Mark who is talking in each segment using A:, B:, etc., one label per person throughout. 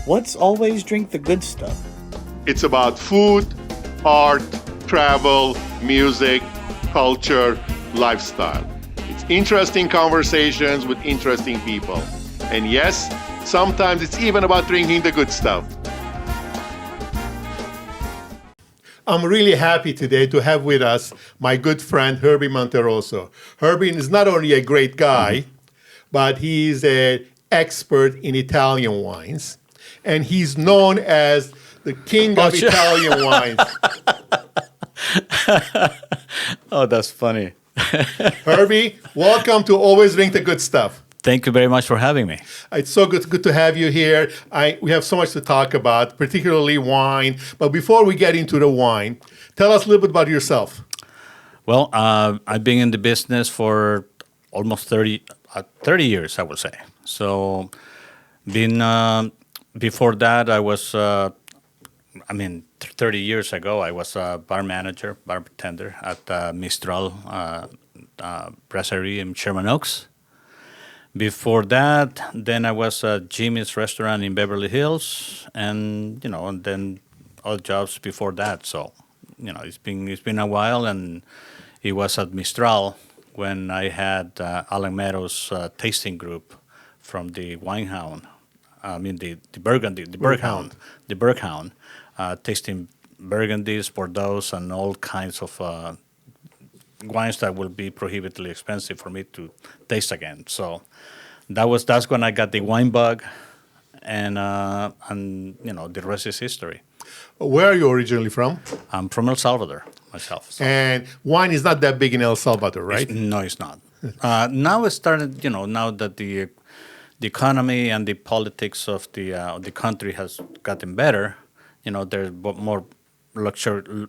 A: Let's always drink the good stuff.
B: It's about food, art, travel, music, culture, lifestyle. It's interesting conversations with interesting people. And yes, sometimes it's even about drinking the good stuff. I'm really happy today to have with us my good friend Herbie Monterroso. Herbie is not only a great guy, but he's an expert in Italian wines. And he's known as the king of Italian wines.
C: Oh, that's funny.
B: Herbie, welcome to Always Drink the Good Stuff.
C: Thank you very much for having me.
B: It's so good to have you here. We have so much to talk about, particularly wine. But before we get into the wine, tell us a little bit about yourself.
C: Well, I've been in the business for almost 30 years, I would say. So, before that, I was, 30 years ago, I was a bartender at Mistral Brasserie in Sherman Oaks. Before that, then I was at Jimmy's restaurant in Beverly Hills, and then all jobs before that. So, it's been a while, and it was at Mistral when I had Alan Meadows' tasting group from the Winehound. The Berghound, tasting Burgundies, Bordeaux, and all kinds of wines that will be prohibitively expensive for me to taste again. So that's when I got the wine bug, and the rest is history.
B: Where are you originally from?
C: I'm from El Salvador myself. So.
B: And wine is not that big in El Salvador, right?
C: No, it's not. Now it started. Now that the economy and the politics of the country has gotten better, there's more luxury.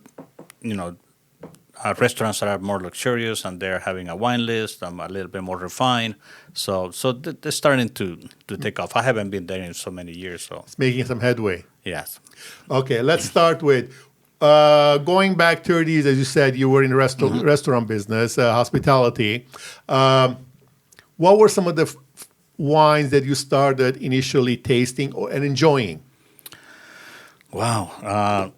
C: Restaurants that are more luxurious, and they're having a wine list, a little bit more refined. So they're starting to take off. I haven't been there in so many years. So
B: it's making some headway.
C: Yes.
B: Okay, let's start with going back 30s. As you said, you were in the restaurant business, hospitality. What were some of the wines that you started initially tasting and enjoying?
C: Wow.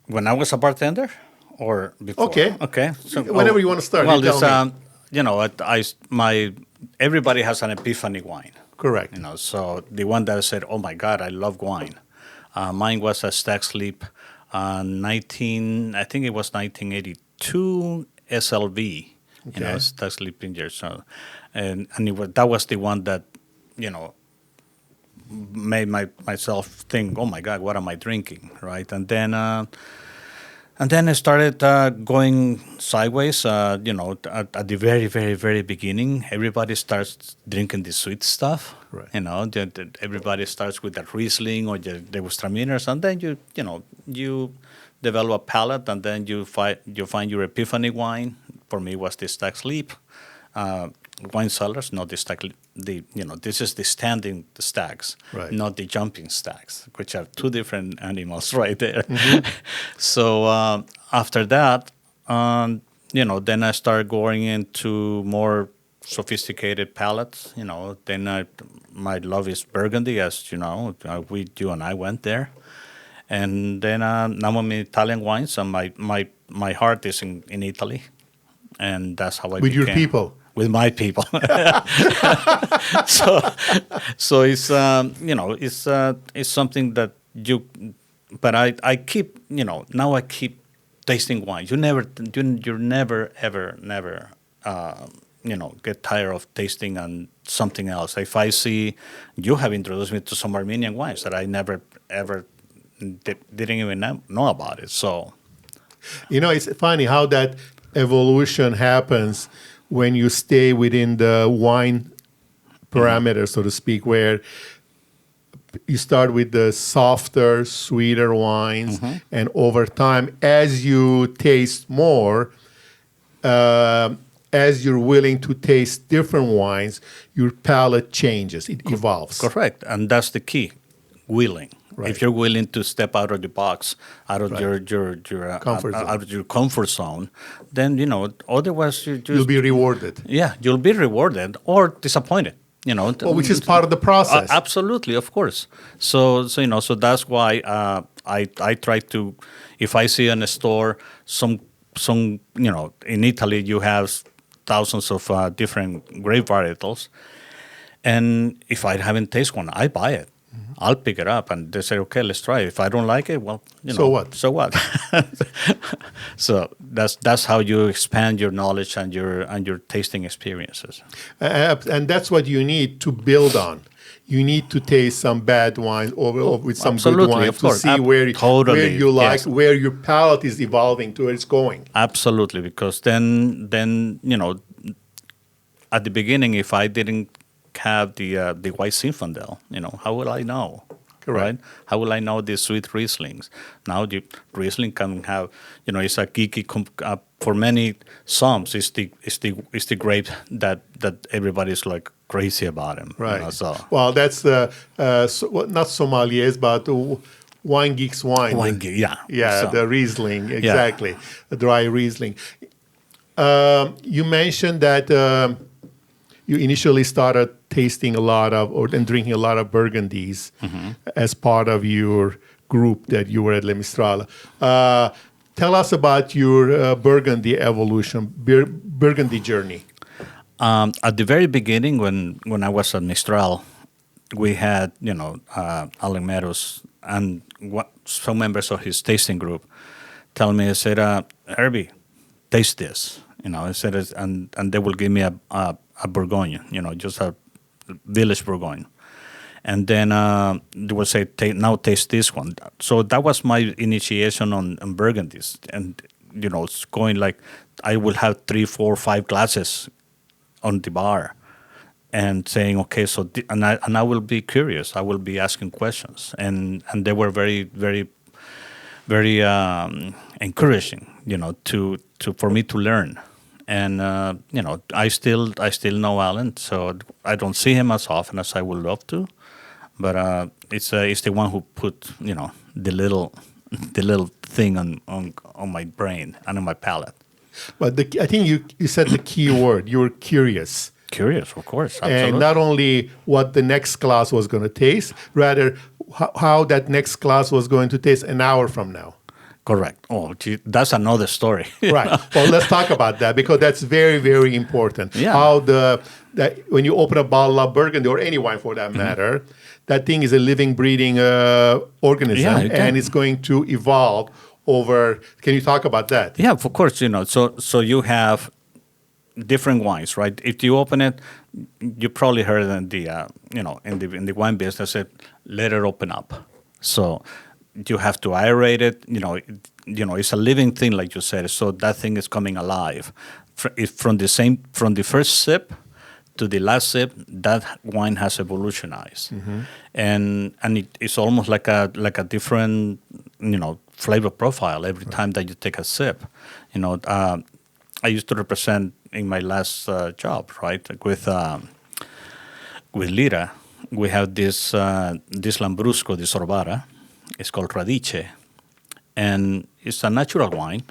C: When I was a bartender? Or before? Okay.
B: So, whenever you want to start,
C: well, everybody has an epiphany wine.
B: Correct.
C: So the one that said, "Oh my God, I love wine." Mine was a Stag's Leap, I think it was 1982 SLV.
B: Okay.
C: Stag's Leap in there. So, and that was the one that made myself think, "Oh my God, what am I drinking?" Right, and then I started going sideways. At the very, very, very beginning, everybody starts drinking the sweet stuff.
B: Right.
C: Everybody starts with the Riesling or the Gewürztraminers, and then you develop a palate, and then you find your epiphany wine. For me, it was the Stag's Leap. Wine cellars, not the stag. This is the standing stags,
B: right,
C: not the jumping stags, which are two different animals right there. Mm-hmm. So after that, then I started going into more sophisticated palates. Then my love is Burgundy, as you know. You and I went there, and then now I'm in Italian wines, and my heart is in Italy, and that's how I
B: with
C: became.
B: Your people.
C: With my people. so it's it's something that but I keep now I keep tasting wine. You never ever get tired of tasting on something else. If I see you have introduced me to some Armenian wines that I never ever didn't even know about it. So
B: it's funny how that evolution happens when you stay within the wine parameters, so to speak, where you start with the softer, sweeter wines, and over time, as you taste more, as you're willing to taste different wines, your palate changes, it evolves.
C: Correct, and that's the key, willing. Right. If you're willing to step out of the box, out of your comfort zone, then otherwise
B: you'll be rewarded.
C: Yeah, you'll be rewarded or disappointed.
B: Well, which is part of the process.
C: Absolutely, of course. So that's why I try to, if I see in a store some in Italy you have thousands of different grape varietals, and if I haven't tasted one, I buy it. I'll pick it up, and they say, okay, let's try it. If I don't like it, well,
B: So what?
C: So what? So that's how you expand your knowledge and your tasting experiences.
B: And that's what you need to build on. You need to taste some bad wine or with some
C: Absolutely,
B: good wine
C: of
B: to
C: course.
B: see where you like,
C: yes.
B: where your palate is evolving to where it's going.
C: Absolutely, because then at the beginning, if I didn't have the white Zinfandel, how will I know?
B: Correct.
C: Right? How will I know the sweet Rieslings? Now the Riesling can have, it's a geeky for many somms. It's the grape that everybody's like crazy about him.
B: Right.
C: So
B: Well, that's not sommeliers, but wine geeks wine.
C: yeah.
B: Yeah,
C: So,
B: the Riesling, exactly. The dry Riesling. You mentioned that you initially started tasting a lot of and drinking a lot of Burgundies as part of your group that you were at Le Mistral. Tell us about your Burgundy evolution, Burgundy journey.
C: At the very beginning, when I was at Mistral, we had Alan Meadows and some members of his tasting group tell me, I said, Herbie, taste this. I said, and they will give me a Bourgogne, just a village Bourgogne. And then they will say, now taste this one. So that was my initiation on Burgundies. And, it's going like I will have 3, 4, 5 glasses on the bar and saying, okay, so, and I will be curious. I will be asking questions. And they were very, very, very encouraging, for me to learn. And I still know Alan, so I don't see him as often as I would love to, but it's the one who put the little thing on my brain and on my palate.
B: But I think you said the key word. You were curious.
C: Curious, of course, absolutely.
B: And not only what the next class was going to taste, rather how that next class was going to taste an hour from now.
C: Correct. Oh, gee, that's another story.
B: Right. Well, let's talk about that because that's very, very important.
C: Yeah.
B: How that when you open a bottle of Burgundy or any wine for that matter, that thing is a living, breathing organism, and it's going to evolve over. Can you talk about that?
C: Yeah, of course. So you have different wines, right? If you open it, you probably heard in the in the wine business, let it open up. So you have to aerate it. It's a living thing, like you said. So that thing is coming alive. From the first sip to the last sip, that wine has evolutionized, and it's almost like a different flavor profile every time that you take a sip. I used to represent in my last job, right, with Lira. We have this Lambrusco di Sorbara. It's called Radice, and it's a natural wine.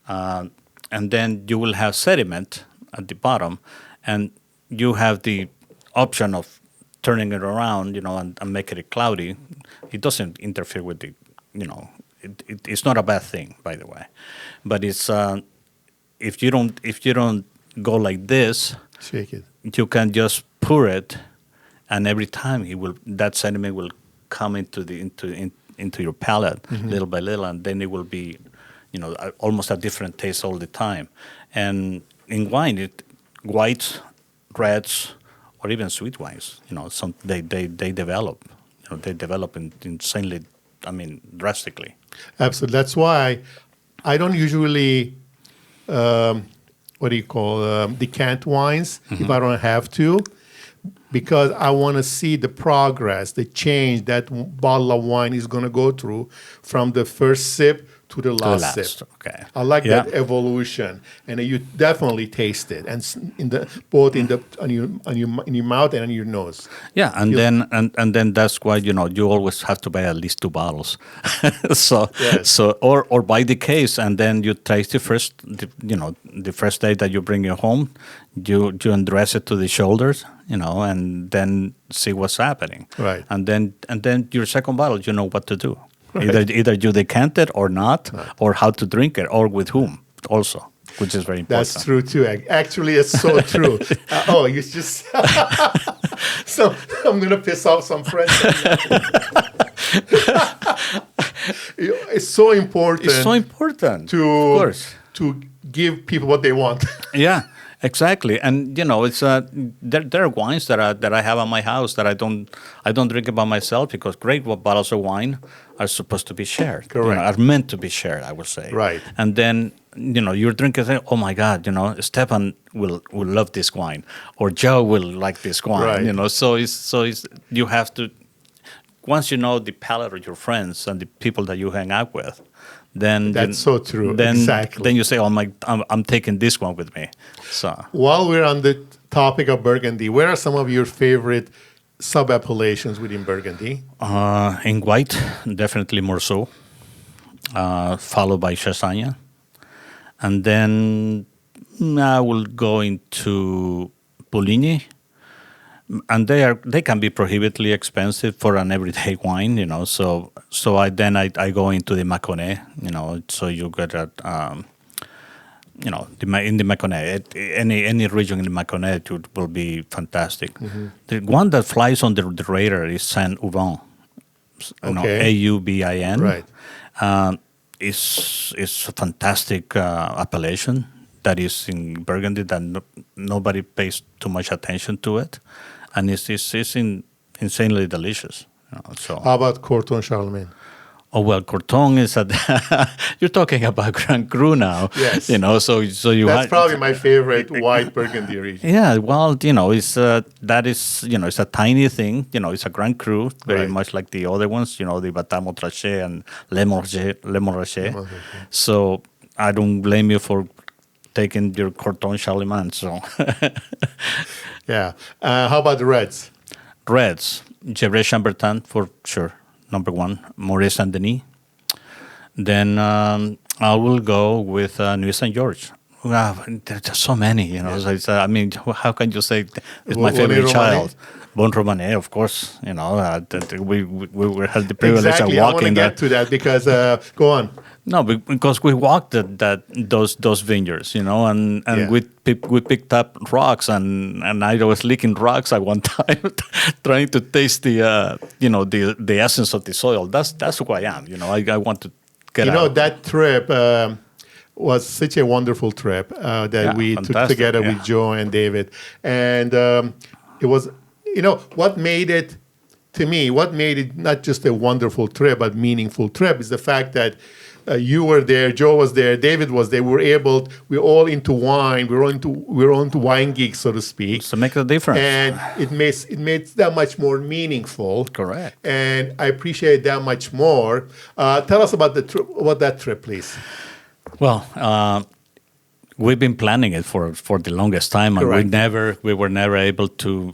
C: And then you will have sediment at the bottom, and you have the option of turning it around, and making it cloudy. It doesn't interfere with the, it's not a bad thing, by the way. But it's if you don't go like this,
B: shake it.
C: You can just pour it, and every time that sediment will come into your palate little by little, and then it will be, almost a different taste all the time. And in wine, whites, reds, or even sweet wines, they develop, they develop insanely, drastically.
B: Absolutely. That's why I don't usually, decant wines if I don't have to, because I want to see the progress, the change that bottle of wine is going to go through from the first sip to the last sip.
C: Okay.
B: I like
C: Yeah.
B: that evolution, and you definitely taste it, and in the both in the in your mouth and on your nose.
C: Yeah, and then that's why you always have to buy at least 2 bottles. so
B: Yes.
C: or buy the case and then you taste it first. The first day that you bring it home, you undress it to the shoulders, and then see what's happening.
B: Right.
C: And then your second bottle, you know what to do.
B: Right.
C: Either you decant it or not, or how to drink it, or with whom also, which is very important.
B: That's true too. Actually, it's so true. You just so I'm gonna piss off some friends. It's so important.
C: It's so important
B: to
C: of course.
B: to give people what they want.
C: Yeah, exactly. And it's there are wines that I have at my house that I don't drink it by myself because great bottles of wine are supposed to be shared.
B: Correct.
C: Are meant to be shared, I would say.
B: Right.
C: And then you're drinking, say, oh my God, Stefan will love this wine, or Joe will like this wine.
B: Right.
C: So it's you have to, once you know the palate of your friends and the people that you hang out with, then
B: That's so true.
C: Then,
B: Exactly.
C: Then you say, "Oh my, I'm taking this one with me." So
B: While we're on the topic of Burgundy, where are some of your favorite sub-appellations within Burgundy?
C: in white, definitely Morceau, followed by Chassagne, and then I will go into Puligny, and they can be prohibitively expensive for an everyday wine, So I go into the Mâconnais, So you get a, in the Mâconnais, any region in the Mâconnais will be fantastic.
B: Mm-hmm.
C: The one that flies on the radar is Saint-Ouen,
B: Okay.
C: Aubin.
B: Right.
C: It's a fantastic appellation that is in Burgundy that nobody pays too much attention to it, and it's insanely delicious. So
B: How about Corton Charlemagne?
C: oh well, Corton is you're talking about Grand Cru now.
B: Yes.
C: So you
B: That's probably my favorite white Burgundy region.
C: yeah, well, it's that is it's a tiny thing. It's a Grand Cru, very
B: Right.
C: much like the other ones. The Batin Montrachet and Le Montrachet. So I don't blame you for taking your Corton Charlemagne. So
B: Yeah. How about the reds?
C: reds, Gevrey Chambertin for sure, number one. Moët Saint Denis. Then I will go with Nuit Saint George. Wow, there's so many, So it's, how can you say it's my
B: Bonnet
C: favorite
B: Romanée?
C: child? Bon Romanée, of course. We had the privilege
B: Exactly.
C: of
B: I want to
C: walking
B: get to that because go on.
C: No, because we walked those vineyards, and
B: Yeah.
C: we picked up rocks, and I was licking rocks at one time, trying to taste the essence of the soil. That's who I am, I want to get out.
B: That trip was such a wonderful trip that we took
C: fantastic,
B: together
C: yeah.
B: with Joe and David, and it was, what made it. To me, what made it not just a wonderful trip, but meaningful trip is the fact that you were there, Joe was there, David was there. We're all into wine. We're all into wine geeks, so to speak.
C: So make a difference.
B: And it makes that much more meaningful.
C: Correct.
B: And I appreciate that much more. Tell us about that trip, please.
C: Well, we've been planning it for the longest time, and
B: Correct.
C: we were never able to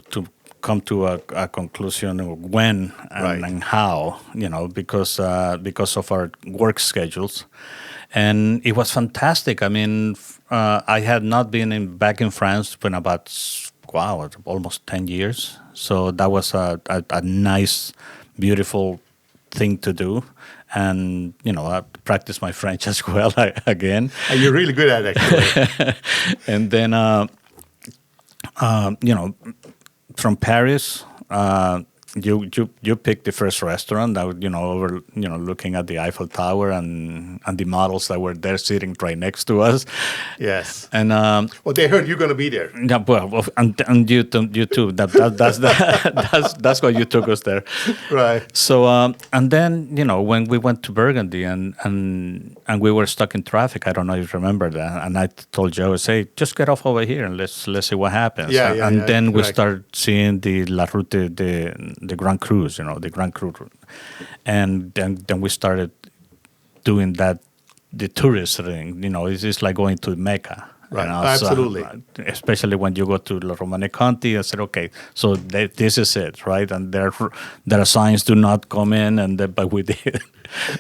C: come to a conclusion of when and how, because of our work schedules. And it was fantastic. I had not been back in France for about, almost 10 years. So that was a nice, beautiful thing to do. And, I practiced my French as well again.
B: You're really good at it, actually.
C: And then, from Paris, you picked the first restaurant that over looking at the Eiffel Tower and the models that were there sitting right next to us.
B: Yes.
C: And
B: Well, they heard you're going to be there.
C: yeah, well, and you too. That's why you took us there.
B: Right.
C: So and then when we went to Burgundy and we were stuck in traffic, I don't know if you remember that, and I told Joe, say, just get off over here and let's see what happens.
B: Yeah,
C: and then we
B: correct.
C: started seeing the La Route the Grand Crus, the Grand Cru, and then we started doing that the tourist thing. It's like going to Mecca.
B: Right.
C: So,
B: Absolutely.
C: especially when you go to La Romane Conti, I said, okay, so this is it, right? And there are signs, do not come in, but we did.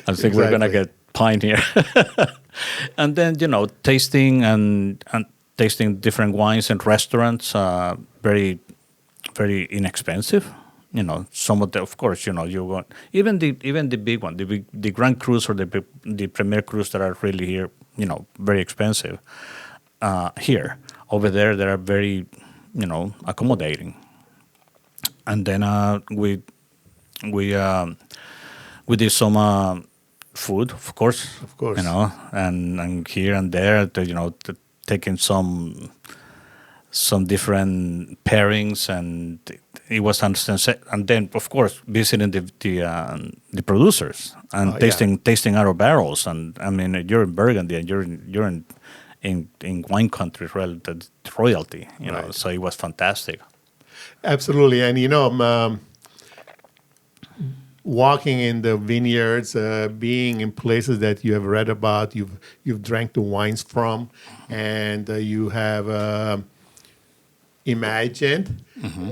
C: I think we're gonna
B: Exactly.
C: get pine here, and then tasting and tasting different wines in restaurants, very very inexpensive. Some of the, of course, you want even the big one, the Grand Cruise or the Premier Cruise that are really here, very expensive. Here, over there, they are very, accommodating. And then we did some food, of course,
B: Of course.
C: and here and there, taking some different pairings, and it was understand. And then, of course, visiting the producers and tasting out of barrels. And I mean, you're in Burgundy, and you're in wine country, the royalty.
B: Right.
C: So it was fantastic.
B: Absolutely. And walking in the vineyards, being in places that you have read about, you've drank the wines from, and you have imagined,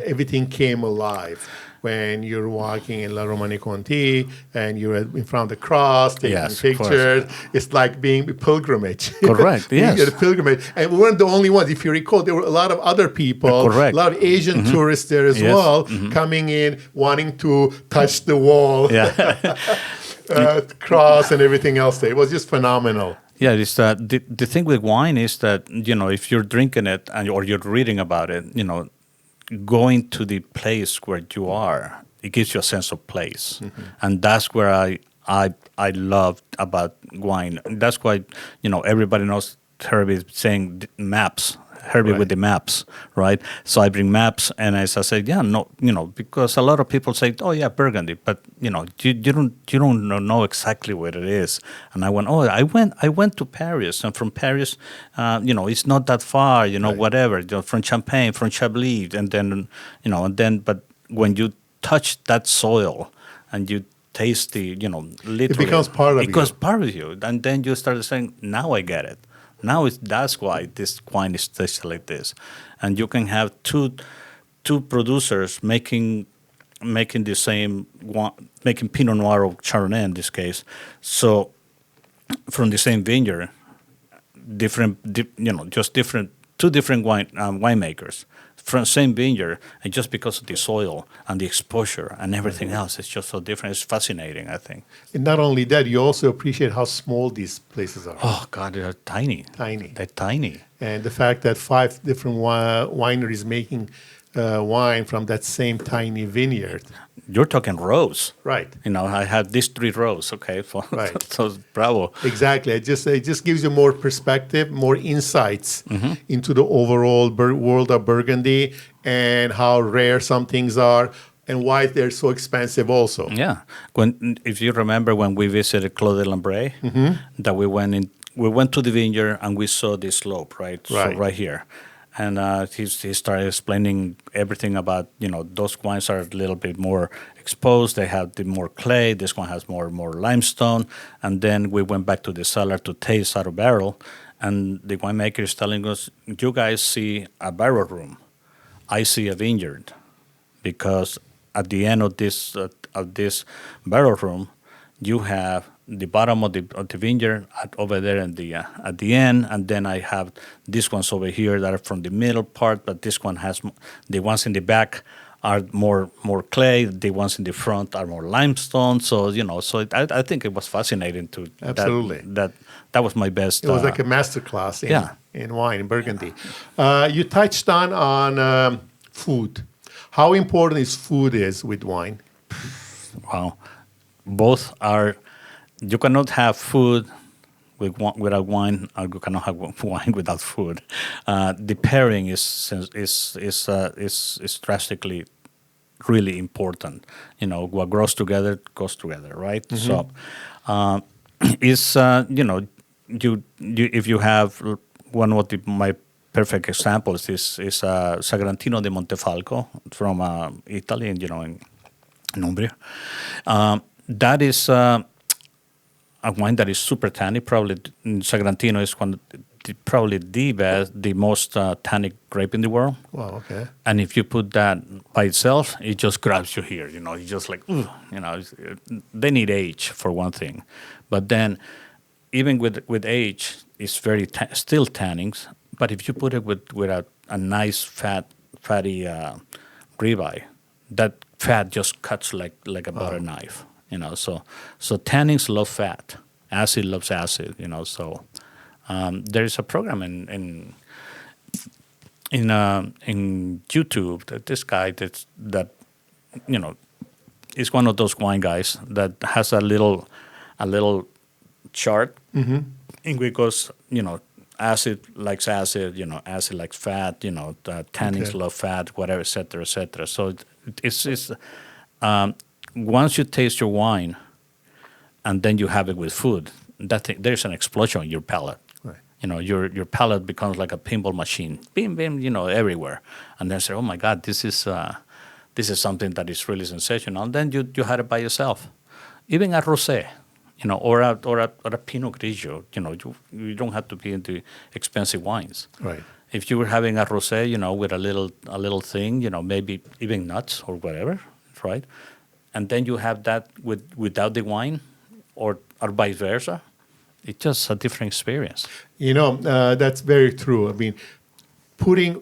B: everything came alive when you're walking in La Romane Conti and you're in front of the cross taking
C: Yes, of course.
B: pictures. It's like being a pilgrimage.
C: Correct,
B: Being
C: yes.
B: at a pilgrimage. And we weren't the only ones. If you recall, there were a lot of other people,
C: Correct.
B: a lot of Asian tourists there as
C: Yes.
B: well, coming in, wanting to touch the wall,
C: Yeah.
B: cross and everything else there. It was just phenomenal.
C: Yeah, it's the thing with wine is that if you're drinking it or you're reading about it, going to the place where you are, it gives you a sense of place, and that's where I love about wine. And that's why everybody knows Herbie saying maps. Herbie
B: Right.
C: with the maps, right? So I bring maps, and as I say, yeah, no, because a lot of people say, oh yeah, Burgundy, but you don't know exactly where it is. And I went, oh, I went to Paris, and from Paris, it's not that far,
B: Right.
C: whatever, from Champagne, from Chablis, and then, but when you touch that soil, and you taste literally,
B: It becomes part of
C: it
B: you.
C: becomes part of you, and then you start saying, now I get it. Now that's why this wine is tasted like this, and you can have two producers making the same wine, making Pinot Noir or Chardonnay in this case. So from the same vineyard, just different two different winemakers from same vineyard, and just because of the soil and the exposure and everything else, it's just so different. It's fascinating, I think.
B: And not only that, you also appreciate how small these places are.
C: Oh God, they're tiny.
B: Tiny.
C: They're tiny.
B: And the fact that 5 different wineries making wine from that same tiny vineyard.
C: You're talking rows.
B: Right.
C: I have these 3 rows. Okay.
B: Right.
C: So bravo.
B: Exactly. It just gives you more perspective, more insights into the overall world of Burgundy and how rare some things are and why they're so expensive also.
C: Yeah. If you remember when we visited Clos de Lambray, that we went to the vineyard and we saw this slope, right? So
B: Right.
C: right here. And he started explaining everything about, those wines are a little bit more exposed. They have the more clay. This one has more limestone. And then we went back to the cellar to taste out of barrel. And the winemaker is telling us, you guys see a barrel room. I see a vineyard. Because at the end of this barrel room, you have the bottom of the vineyard over there at the end, and then I have these ones over here that are from the middle part, but this one has the ones in the back are more clay, the ones in the front are more limestone. So I think it was fascinating to
B: Absolutely.
C: that was my best.
B: It was like a masterclass in wine in Burgundy. You touched on food. How important is food with wine?
C: Wow, both are. You cannot have food without wine, or you cannot have wine without food. The pairing is drastically really important. What grows together goes together, right? So, you if you have one of my perfect examples is Sagrantino di Montefalco from Italy, in Umbria. That is. a wine that is super tannic. Probably Sagrantino is probably the best, the most tannic grape in the world.
B: Wow. Okay.
C: And if you put that by itself, it just grabs you here. You just like, ugh, they need age for one thing. But then, even with age, it's very still tannins. But if you put it with a nice fatty ribeye, that fat just cuts like a butter knife. So tannins love fat. Acid loves acid. So there is a program in YouTube that this guy that is one of those wine guys that has a little chart in which goes, acid likes acid, acid likes fat, the tannins love fat, whatever, et cetera, et cetera. So it's once you taste your wine and then you have it with food, there's an explosion in your palate. Right. Your palate becomes like a pinball machine, bim, bim, everywhere. And then say, oh my God, this is something that is really sensational. And then you had it by yourself. Even a rosé, or a Pinot Grigio, you don't have to be into expensive wines.
B: Right.
C: If you were having a rosé, with a little thing, maybe even nuts or whatever, right? And then you have that without the wine, or vice versa. It's just a different experience.
B: That's very true. I mean,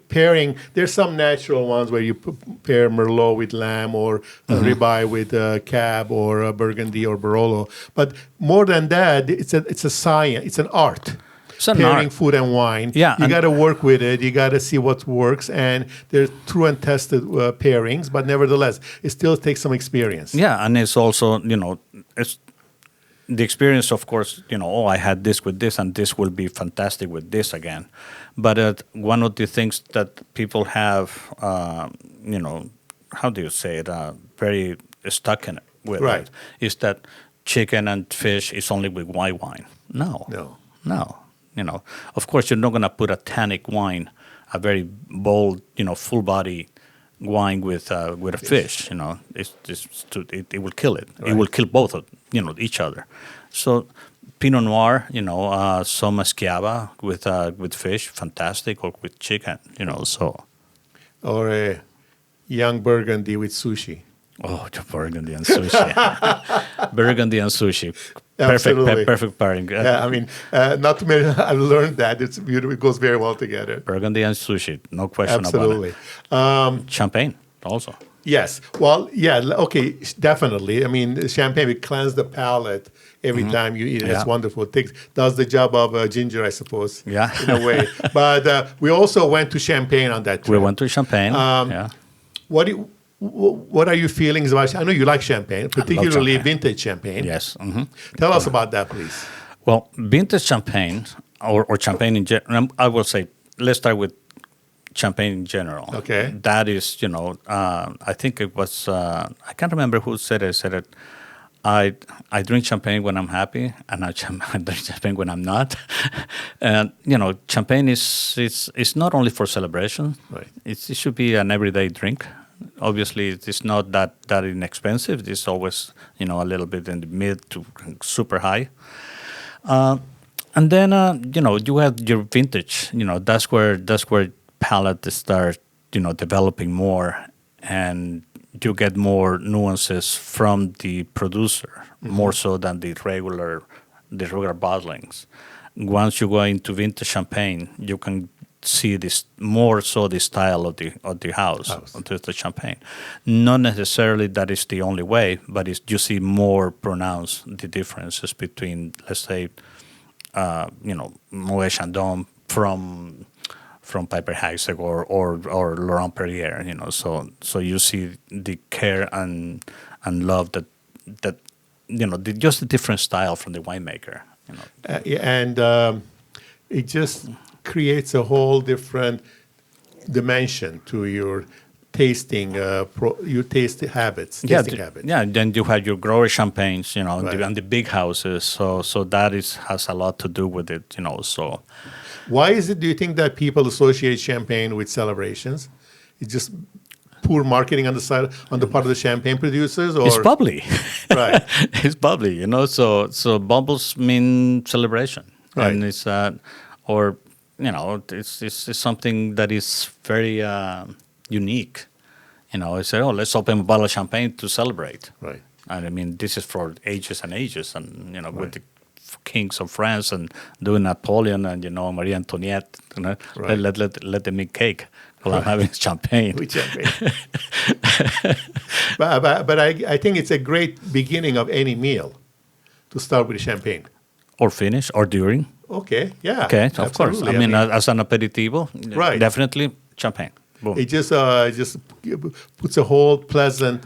B: pairing, there's some natural ones where you pair Merlot with lamb, or ribeye with cab, or Burgundy or Barolo. But more than that, it's a science. It's an art.
C: It's an
B: pairing
C: art.
B: food and wine.
C: Yeah,
B: you got to work with it. You got to see what works, and there's true and tested pairings. But nevertheless, it still takes some experience.
C: Yeah, and it's also it's the experience, of course, I had this with this, and this will be fantastic with this again. But one of the things that people have, how do you say it, very stuck in it with,
B: right,
C: is that chicken and fish is only with white wine. No. Of course, you're not going to put a tannic wine, a very bold, full body wine with a fish. It will kill it. Right. It will kill both of each other. So Pinot Noir, some Schiava with fish, fantastic, or with chicken, so.
B: Or a young Burgundy with sushi.
C: Oh, Burgundy and sushi. Burgundy and sushi. Perfect pairing.
B: Yeah, I mean, not to mention, I've learned that it's beautiful. It goes very well together.
C: Burgundy and sushi, no question
B: Absolutely.
C: about it. Champagne also.
B: Yes. Well, yeah, okay, definitely. I mean, champagne, it cleanses the palate every time you eat it.
C: Yeah.
B: It's wonderful. It does the job of ginger, I suppose,
C: yeah,
B: in a way. But we also went to Champagne on that trip.
C: We went to Champagne, yeah.
B: What are your feelings about? I know you like champagne, particularly
C: champagne.
B: Vintage champagne.
C: Yes.
B: Tell us about that, please.
C: Well, vintage champagne, or champagne in general, I will say, let's start with champagne in general.
B: Okay.
C: That is, I think it was, I can't remember who said it. Said it. I drink champagne when I'm happy, and I drink champagne when I'm not. And champagne is not only for celebration.
B: Right.
C: It should be an everyday drink. Obviously, it's not that inexpensive. It's always a little bit in the mid to super high. And then you have your vintage. That's where palate start developing more, and you get more nuances from the producer, more so than the regular bottlings. Once you go into vintage champagne, you can see this more so the style of the house. Of the champagne. Not necessarily that is the only way, but you see more pronounced the differences between, let's say, Moet Chandon from Piper Heidsieck or Laurent Perrier. So you see the care and love that just a different style from the winemaker.
B: And it just creates a whole different dimension to your tasting habits.
C: Yeah. Then you have your grower champagnes,
B: Right.
C: and the big houses. So that has a lot to do with it, So
B: Why is it? Do you think that people associate champagne with celebrations? It just poor marketing on the side, on the part of the champagne producers, or
C: It's bubbly.
B: right?
C: It's bubbly, So bubbles mean celebration,
B: Right.
C: and it's or it's something that is very unique. I say, oh, let's open a bottle of champagne to celebrate.
B: Right.
C: And I mean, this is for ages and ages, and with
B: Right.
C: the kings of France and doing Napoleon and Marie Antoinette.
B: Right.
C: Let them make cake while I'm having champagne.
B: With champagne. but I think it's a great beginning of any meal to start with champagne.
C: Or finish or during.
B: Okay, yeah.
C: Okay, of course.
B: absolutely.
C: I mean, as an aperitivo,
B: Right.
C: definitely champagne. Boom.
B: It just puts a whole pleasant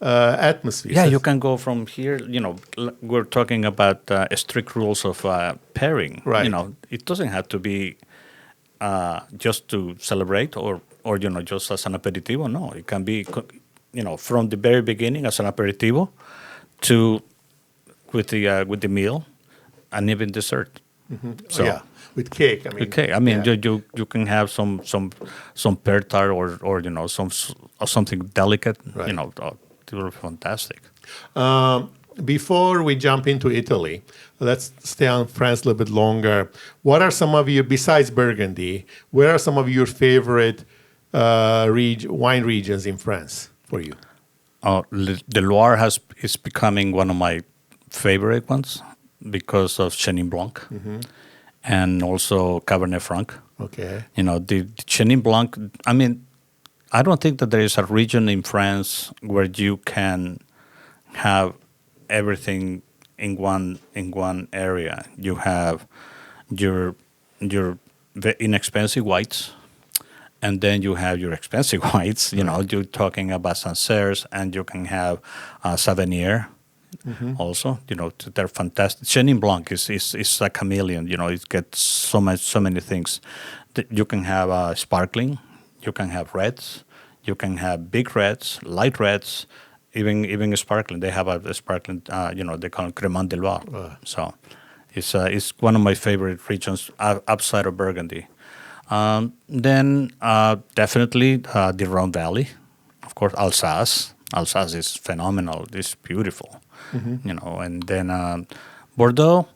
B: atmosphere.
C: Yeah, you can go from here. We're talking about strict rules of pairing.
B: Right.
C: It doesn't have to be just to celebrate or just as an aperitivo. No, it can be from the very beginning as an aperitivo to with the meal and even dessert. So.
B: Yeah, with cake. I mean,
C: Okay, I mean
B: yeah.
C: you can have some pear tart or something delicate.
B: Right.
C: They were fantastic.
B: Before we jump into Italy, let's stay on France a little bit longer. What are some of your, besides Burgundy, where are some of your favorite wine regions in France for you?
C: The Loire is becoming one of my favorite ones because of Chenin Blanc and also Cabernet Franc.
B: Okay.
C: The Chenin Blanc. I mean, I don't think that there is a region in France where you can have everything in one area. You have your inexpensive whites, and then you have your expensive whites. You're talking about Sancerres, and you can have Savennier. Also, they're fantastic. Chenin Blanc is a chameleon. It gets so many things. You can have sparkling. You can have reds, you can have big reds, light reds, even sparkling. They have a sparkling, they call it Cremant de Loire. So it's one of my favorite regions outside of Burgundy. Then definitely the Rhone Valley, of course, Alsace. Alsace is phenomenal. It's beautiful, And then Bordeaux.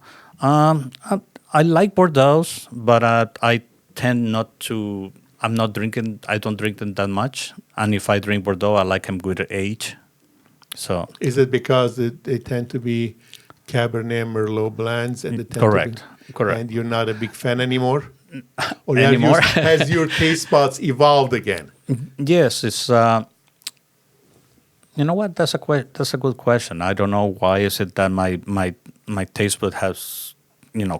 C: I like Bordeaux, but I tend not to. I don't drink them that much. And if I drink Bordeaux, I like them good age. So
B: Is it because they tend to be Cabernet Merlot blends and they tend
C: correct.
B: And you're not a big fan anymore? Or
C: Anymore?
B: Has your taste buds evolved again?
C: Yes, it's. You know what? That's a good question. I don't know why is it that my taste bud has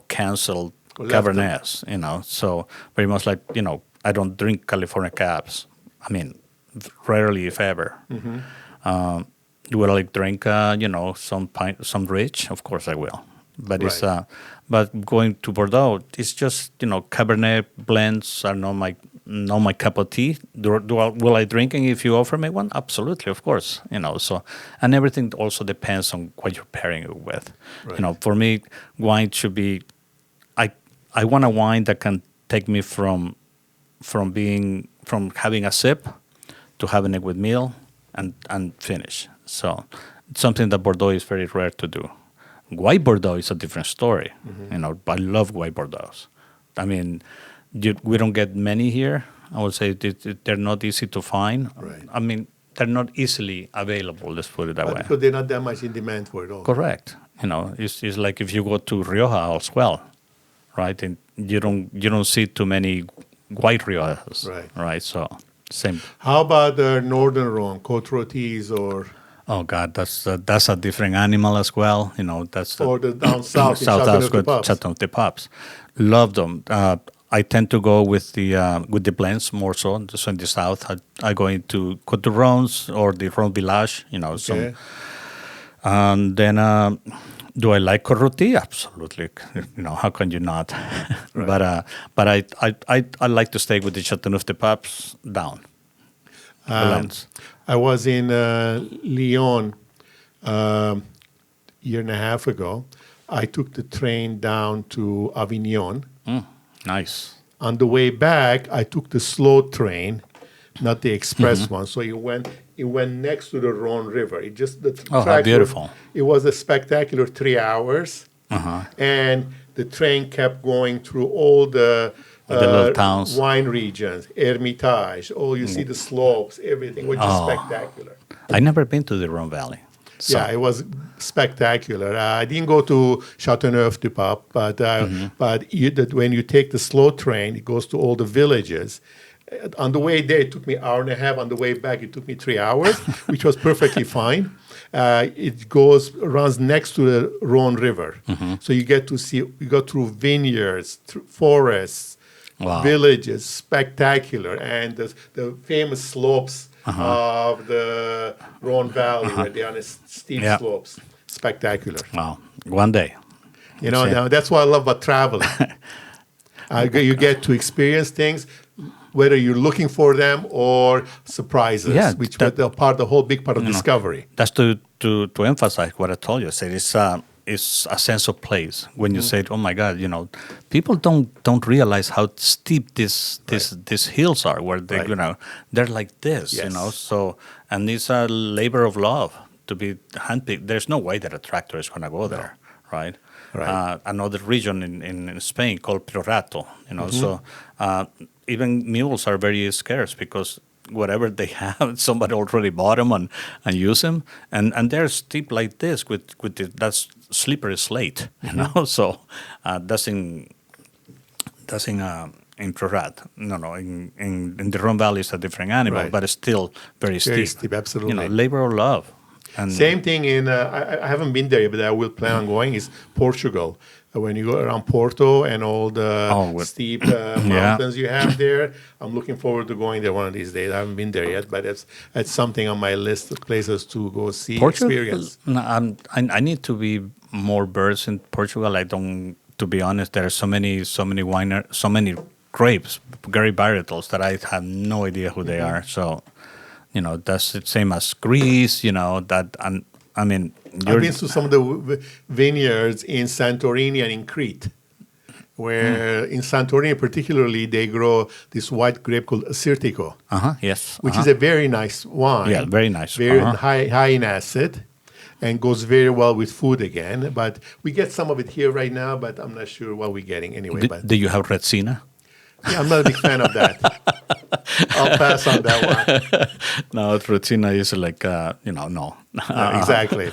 C: canceled Cabernets. So very much like I don't drink California Cabs. I mean, rarely if ever. Will I drink some rich? Of course I will. But
B: Right.
C: it's but going to Bordeaux, it's just Cabernet blends are not my cup of tea. Will I drink it if you offer me one? Absolutely, of course. So and everything also depends on what you're pairing it with.
B: Right.
C: For me, wine should be. I want a wine that can take me from having a sip to having it with meal and finish. So it's something that Bordeaux is very rare to do. White Bordeaux is a different story. I love white Bordeaux. I mean, we don't get many here. I would say they're not easy to find.
B: Right.
C: I mean, they're not easily available. Let's put it that way.
B: Because they're not that much in demand for it all.
C: Correct. It's like if you go to Rioja as well, right? And you don't see too many white Riojas,
B: Right.
C: Right. So same.
B: How about the northern Rhone, Côte Rôties, or
C: Oh God, that's a different animal as well. That's the
B: or the down south in
C: South
B: Châteauneuf-du-Pape?
C: Châteauneuf-du-Pape. Love them. I tend to go with the blends more so. So in the south, I go into Côte de Rhônes or the Rhône Village.
B: Okay.
C: And then do I like Côte Rôtie? Absolutely. How can you not?
B: Right.
C: But I like to stay with the Châteauneuf-du-Pape down. Blends.
B: I was in Lyon year and a half ago. I took the train down to Avignon.
C: Nice.
B: On the way back, I took the slow train not the express one. So it went next to the Rhone River. It just the
C: Oh, how
B: track
C: beautiful.
B: it was a spectacular 3 hours, and the train kept going through all the
C: little towns.
B: wine regions, Hermitage. Oh, you see the slopes, everything, which is spectacular.
C: I never been to the Rhone Valley. So,
B: Yeah, it was spectacular. I didn't go to Châteauneuf-du-Pape, but when you take the slow train, it goes to all the villages. On the way there, it took me an hour and a half. On the way back, it took me 3 hours, which was perfectly fine. It runs next to the Rhone River, so you go through vineyards, through forests,
C: Wow.
B: villages, spectacular, and the famous slopes of the Rhone Valley, where they're on the steep
C: Yeah.
B: slopes, spectacular.
C: wow. One day.
B: Now that's what I love about traveling. You get to experience things, whether you're looking for them or surprises,
C: Yeah,
B: which were the whole big part of discovery.
C: That's to emphasize what I told you. I said it's a sense of place. When you say, "Oh my God," people don't realize how steep these hills are. Where they,
B: Right.
C: they're like this.
B: Yes.
C: So, and it's a labor of love to be handpicked. There's no way that a tractor is going to go there, right?
B: Right.
C: Another region in Spain called Priorato. So even mules are very scarce because whatever they have, somebody already bought them and use them, and they're steep like this with that's slippery slate, So doesn't in Priorat, no, in the Rhone Valley is a different animal,
B: Right.
C: but it's still very steep.
B: Very steep, absolutely.
C: Labor of love. And
B: Same thing in, I haven't been there, but I will plan on going, is Portugal. When you go around Porto and all the steep mountains you have there, I'm looking forward to going there one of these days. I haven't been there yet, but it's something on my list of places to go see, experience.
C: No, I need to be more versed in Portugal. I don't, to be honest. There are so many so many grapes, Gary varietals that I have no idea who they are. So, that's the same as Greece.
B: I've been to some of the vineyards in Santorini and in Crete, where in Santorini particularly they grow this white grape called Assyrtiko,
C: Yes.
B: which is a very nice wine.
C: Yeah, very nice.
B: Very high in acid, and goes very well with food again. But we get some of it here right now, but I'm not sure what we're getting anyway.
C: Do you have Retsina?
B: Yeah, I'm not a big fan of that. I'll pass on that one.
C: No, Retsina is like, no.
B: No, exactly.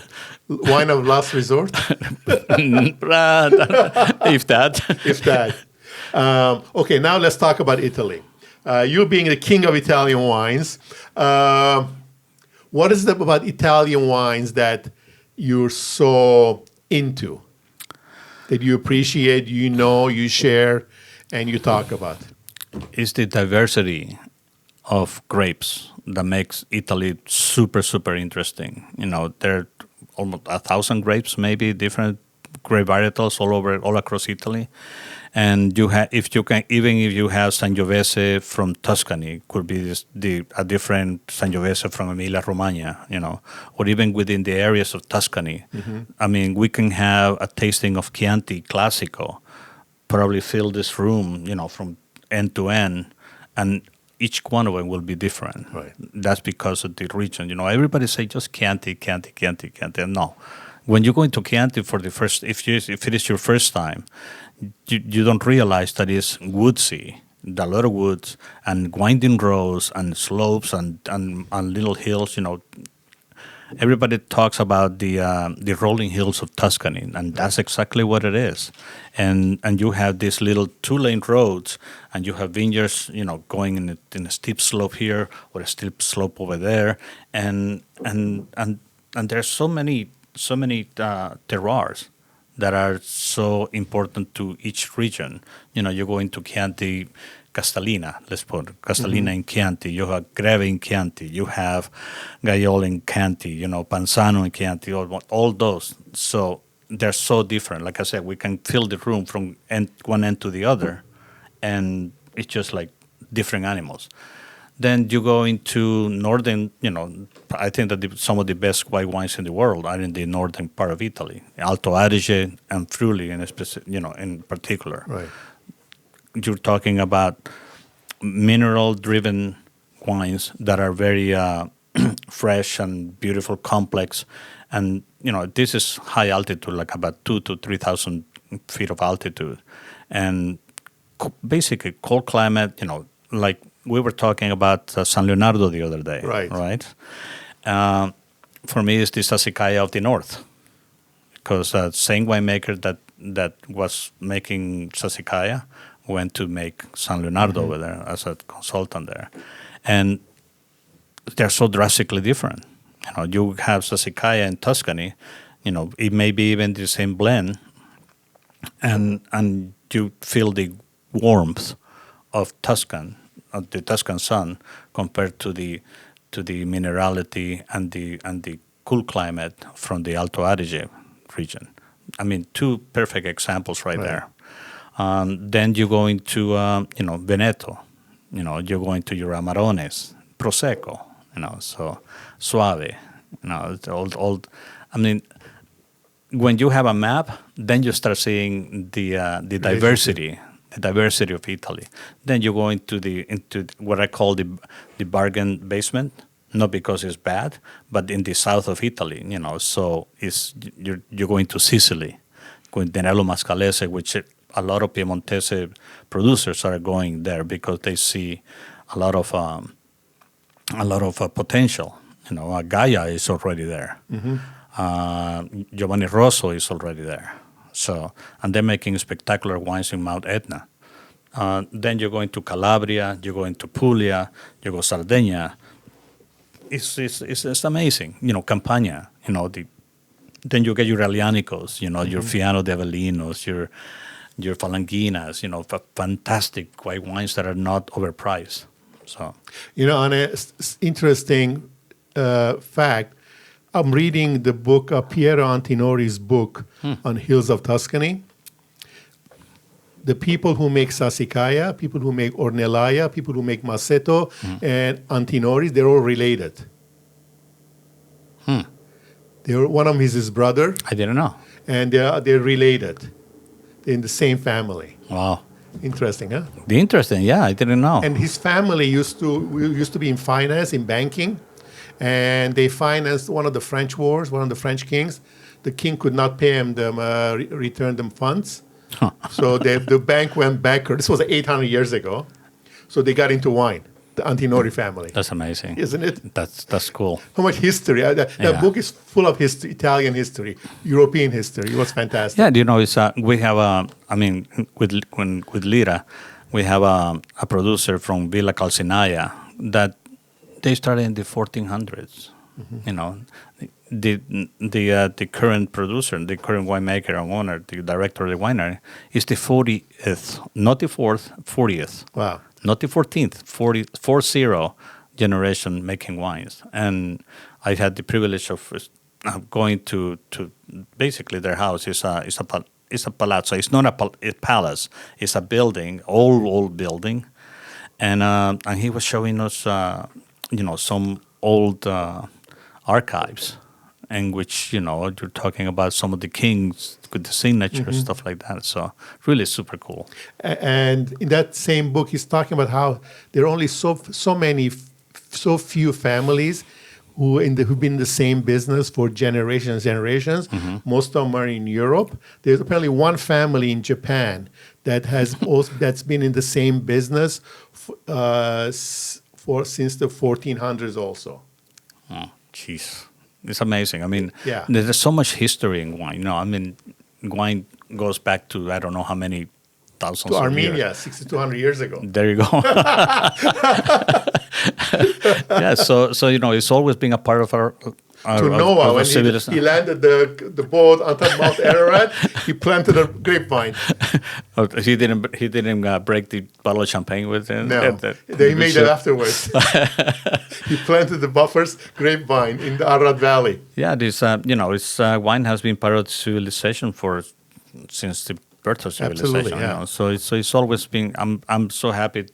B: Wine of last resort?
C: If that.
B: If that. Okay, now let's talk about Italy. You being the king of Italian wines, what is it about Italian wines that you're so into, that you appreciate, you share, and you talk about?
C: It's the diversity of grapes that makes Italy super, super interesting. There are almost 1,000 grapes, maybe different grape varietals all across Italy. And even if you have Sangiovese from Tuscany, could be a different Sangiovese from Emilia-Romagna, or even within the areas of Tuscany. I mean, we can have a tasting of Chianti Classico, probably fill this room, from end to end, and each one of them will be different.
B: Right.
C: That's because of the region. Everybody say just Chianti. No. When you go into Chianti for the first, if it is your first time, you don't realize that it's woodsy, a lot of woods and winding roads and slopes and little hills. Everybody talks about the rolling hills of Tuscany, and that's exactly what it is. And you have these little 2-lane roads, and you have vineyards, going in a steep slope here or a steep slope over there, and there's so many terroirs that are so important to each region. You go into Chianti, Castellina, let's put Castellina in Chianti, you have Greve in Chianti, you have Gaiole in Chianti, Panzano in Chianti, all those. So they're so different. Like I said, we can fill the room from one end to the other, and it's just like different animals. Then you go into northern, I think that some of the best white wines in the world are in the northern part of Italy, Alto Adige and Friuli in particular.
B: Right.
C: You're talking about mineral-driven wines that are very fresh and beautiful, complex, and this is high altitude, like about 2 to 3,000 feet of altitude, and basically cold climate. Like we were talking about San Leonardo the other day, right? For me, it's the Sassicaia of the north, because same winemaker that was making Sassicaia went to make San Leonardo over there as a consultant there, and they're so drastically different. You have Sassicaia in Tuscany, it may be even the same blend, and you feel the warmth of the Tuscan sun compared to the minerality and the cool climate from the Alto Adige region. I mean, two perfect examples right there. Then you go into Veneto, you're going to your Amarones, Prosecco, so Suave, it's old. I mean, when you have a map, then you start seeing the diversity of Italy. Then you go into what I call the bargain basement, not because it's bad, but in the south of Italy, so you're going to Sicily, going to Nerello Mascalese, which a lot of Piemontese producers are going there because they see a lot of potential. Gaia is already there. Giovanni Rosso is already there. So, and they're making spectacular wines in Mount Etna. Then you're going to Calabria, you go into Puglia, you go Sardinia. It's amazing. Campania. Then you get your Aglianicos. Your Fiano de Avellinos, your Falanginas. Fantastic white wines that are not overpriced. So,
B: on a interesting fact, I'm reading the book, Piero Antinori's book on Hills of Tuscany. The people who make Sassicaia, people who make Ornellaia, people who make Masseto and Antinori's, they're all related. One of them is his brother.
C: I didn't know.
B: And they're related. They're in the same family.
C: Wow.
B: Interesting, huh?
C: Interesting, yeah, I didn't know.
B: And his family used to be in finance, in banking. And they financed one of the French wars, one of the French kings. The king could not pay him return them funds. So the bank went bankrupt. This was 800 years ago. So they got into wine, the Antinori family.
C: That's amazing.
B: Isn't it?
C: That's cool.
B: How much history. That book is full of history, Italian history, European history. It was fantastic.
C: Yeah, it's we have with Lira, we have a producer from Villa Calcinaya that they started in the 1400s. The current producer, the current winemaker and owner, the director of the winery, is the 40th, not the 40th.
B: Wow.
C: Not the 14th, 40 generation making wines. And I had the privilege of going to basically their house. It's a palazzo. It's not a palace. It's a building, old building. And he was showing us some old archives in which, you're talking about some of the kings with the signatures, stuff like that. So really super cool. And
B: in that same book, he's talking about how there are only so few families who've been in the same business for generations. Most of them are in Europe. There's apparently one family in Japan that's been in the same business since the 1400s also.
C: Oh, jeez. It's amazing. I mean, there's so much history in wine. Wine goes back to I don't know how many thousands
B: to
C: of
B: Armenia,
C: years.
B: 6,200 years ago.
C: There you go. Yeah, so it's always been a part of our
B: to Noah, when he landed the boat on top of Mount Ararat, he planted a grapevine.
C: He didn't break the bottle of champagne with him.
B: No, they made it afterwards. He planted the first grapevine in the Ararat Valley.
C: Yeah, this wine has been part of civilization since the birth of civilization.
B: Absolutely, yeah.
C: So it's always been. I'm so happy.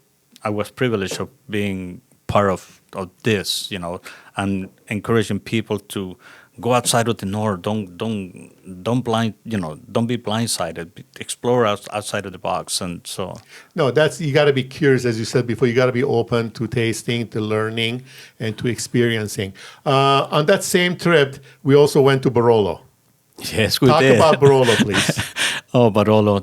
C: I was privileged of being part of this, and encouraging people to go outside of the north. Don't blind. Don't be blindsided. Explore outside of the box, and so.
B: No, you got to be curious, as you said before. You got to be open to tasting, to learning, and to experiencing. On that same trip, we also went to Barolo.
C: Yes, we
B: Talk
C: did.
B: about Barolo, please.
C: Oh, Barolo.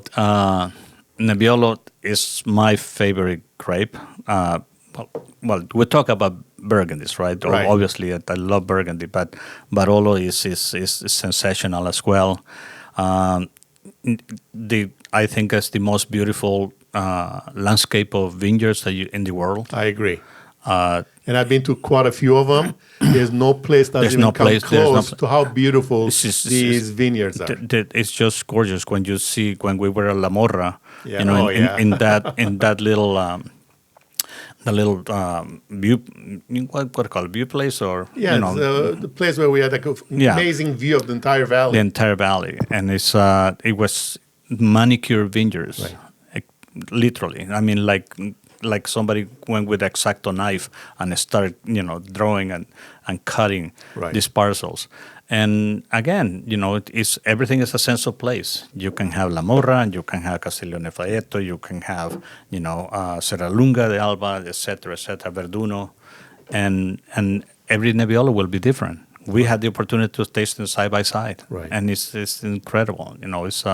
C: Nebbiolo is my favorite grape. Well, we talk about Burgundies, right?
B: Right.
C: Obviously, I love Burgundy, but Barolo is sensational as well. I think it's the most beautiful landscape of vineyards in the world.
B: I agree. And I've been to quite a few of them. There's no place that even comes close to how beautiful these vineyards are.
C: It's just gorgeous when we were at La Morra,
B: Yeah.
C: in that little the little view, what do you call it, view place, or
B: Yeah, it's the place where we had an amazing view of the entire valley.
C: the entire valley, and it was manicured vineyards,
B: Right.
C: Literally. I mean, like somebody went with X-Acto knife and started, drawing and cutting
B: Right.
C: these parcels. And again, everything is a sense of place. You can have La Morra, and you can have Castiglione Faeto, you can have, Serralunga de Alba, etc., Verduno, and every Nebbiolo will be different. We had the opportunity to taste them side by side,
B: Right.
C: and it's incredible. It's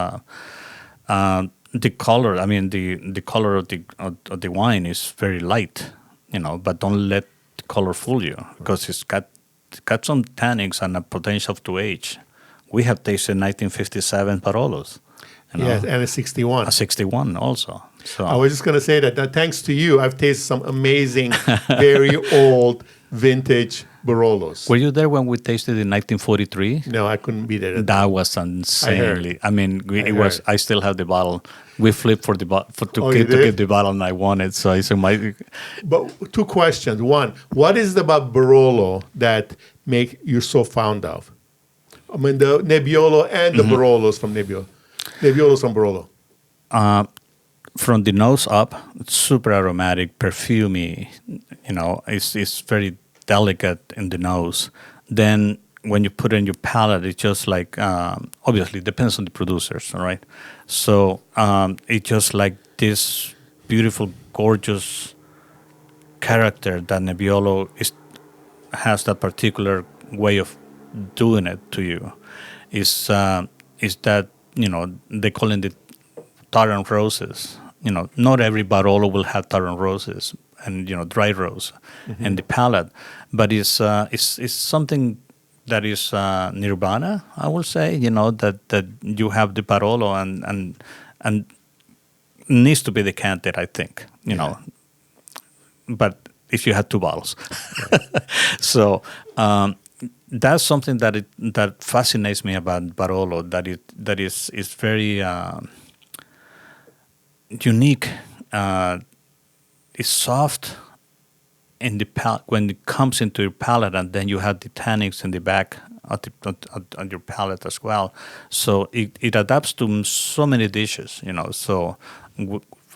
C: the color. I mean, the color of the wine is very light, but don't let the color fool you, because it's got some tannins and a potential to age. We have tasted 1957 Barolos.
B: Yes, and a 61.
C: A 61 also. So
B: I was just going to say that thanks to you, I've tasted some amazing, very old, vintage Barolos.
C: were you there when we tasted in 1943?
B: No, I couldn't be there.
C: That was insanely. I mean, I still have the bottle. We flipped for the to get the bottle, and I won it. So I said,
B: But two questions. One, what is it about Barolo that make you so fond of? I mean, the Nebbiolo and the Barolos from Nebbiolo. Nebbiolos from Barolo.
C: from the nose up, it's super aromatic, perfumey. It's very delicate in the nose. Then when you put it in your palate, it's just like, obviously it depends on the producers, all right? So it's just like this beautiful, gorgeous character that Nebbiolo has that particular way of doing it to you. Is that, they call it the tar and roses. Not every Barolo will have tar and roses and, dry rose in the palate, but it's something that is nirvana, I will say, that you have the Barolo and needs to be decanted, I think, but if you had two bottles. So that's something that fascinates me about Barolo, that is very unique. It's soft in the when it comes into your palate, and then you have the tannins in the back on your palate as well. So it adapts to so many dishes, So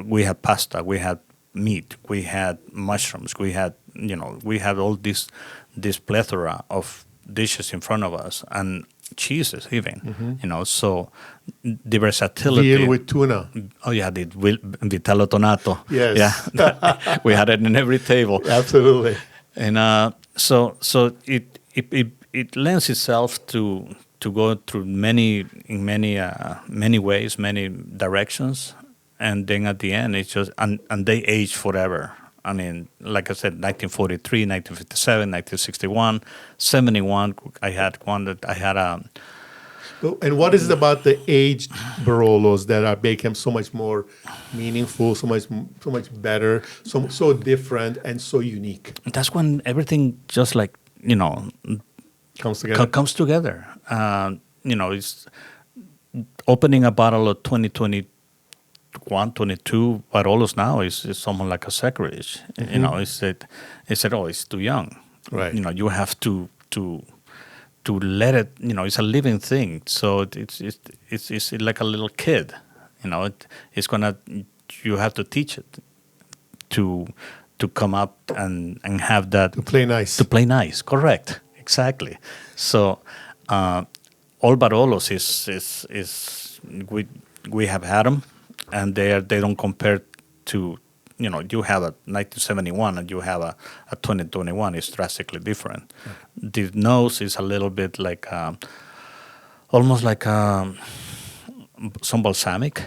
C: we had pasta, we had meat, we had mushrooms, we had all this plethora of dishes in front of us, and cheeses even, So the versatility.
B: Veal with tuna.
C: Oh yeah, the vitello tonato.
B: Yes.
C: Yeah, we had it in every table.
B: Absolutely.
C: And so it lends itself to go through many ways, many directions, and then at the end it's just and they age forever. I mean, like I said, 1943, 1957, 1961, 71. I had one that I had a.
B: And what is it about the aged Barolos that become so much more meaningful, so much better, so different and so unique?
C: That's when everything just like
B: Comes together.
C: Comes together. It's opening a bottle of 2021, 22 Barolos now is something like a sacrilege. It's too young.
B: Right.
C: You have to let it. It's a living thing. So it's like a little kid. It's gonna. You have to teach it to come up and have that
B: To play nice.
C: To play nice, correct, exactly. So all Barolos is we have had them, and they don't compare to, you have a 1971 and you have a 2021 is drastically different. The nose is a little bit like almost like some balsamic,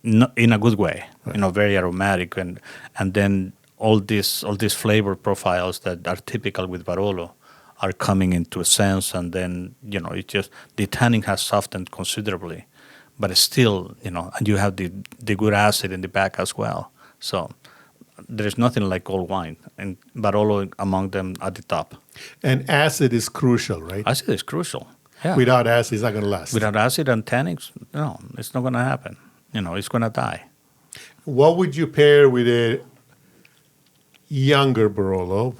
C: in a good way, very aromatic, and then all these flavor profiles that are typical with Barolo are coming into a sense, and then it just the tannin has softened considerably, but it's still and you have the good acid in the back as well. So there's nothing like old wine, and Barolo among them at the top.
B: And acid is crucial, right?
C: Acid is crucial. Yeah.
B: Without acid, it's not going to last.
C: Without acid and tannins, no, it's not going to happen. It's going to die.
B: What would you pair with a younger Barolo?